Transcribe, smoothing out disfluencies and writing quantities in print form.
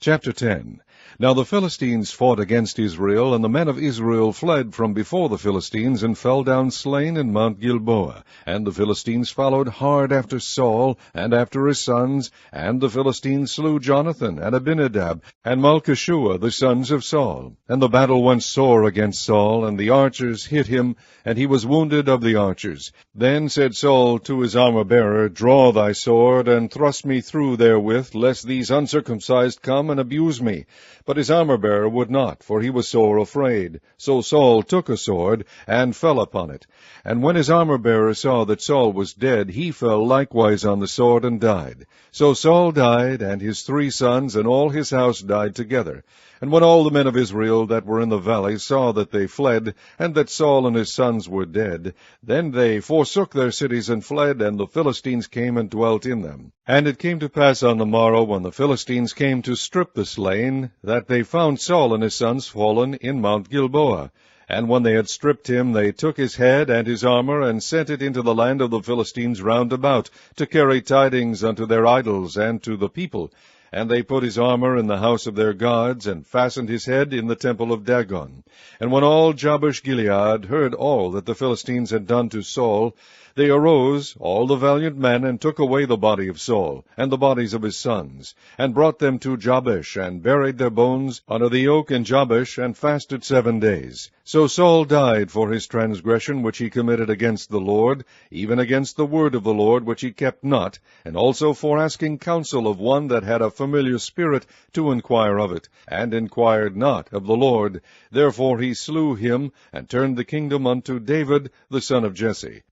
Chapter 10. Now the Philistines fought against Israel, and the men of Israel fled from before the Philistines, and fell down slain in Mount Gilboa. And the Philistines followed hard after Saul, and after his sons, and the Philistines slew Jonathan, and Abinadab, and Malchishua, the sons of Saul. And the battle went sore against Saul, and the archers hit him, and he was wounded of the archers. Then said Saul to his armor-bearer, Draw thy sword, and thrust me through therewith, lest these uncircumcised come and abuse me. But his armor-bearer would not, for he was sore afraid. So Saul took a sword, and fell upon it. And when his armor-bearer saw that Saul was dead, he fell likewise on the sword, and died. So Saul died, and his 3 sons, and all his house died together. And when all the men of Israel that were in the valley saw that they fled, and that Saul and his sons were dead, then they forsook their cities and fled, and the Philistines came and dwelt in them. And it came to pass on the morrow, when the Philistines came to strip the slain, that they found Saul and his sons fallen in Mount Gilboa. And when they had stripped him, they took his head and his armor, and sent it into the land of the Philistines round about, to carry tidings unto their idols and to the people. And they put his armor in the house of their gods, and fastened his head in the temple of Dagon. And when all Jabesh-Gilead heard all that the Philistines had done to Saul, they arose, all the valiant men, and took away the body of Saul, and the bodies of his sons, and brought them to Jabesh, and buried their bones under the oak in Jabesh, and fasted 7 days. So Saul died for his transgression which he committed against the Lord, even against the word of the Lord which he kept not, and also for asking counsel of one that had a familiar spirit to inquire of it, and inquired not of the Lord. Therefore he slew him, and turned the kingdom unto David the son of Jesse.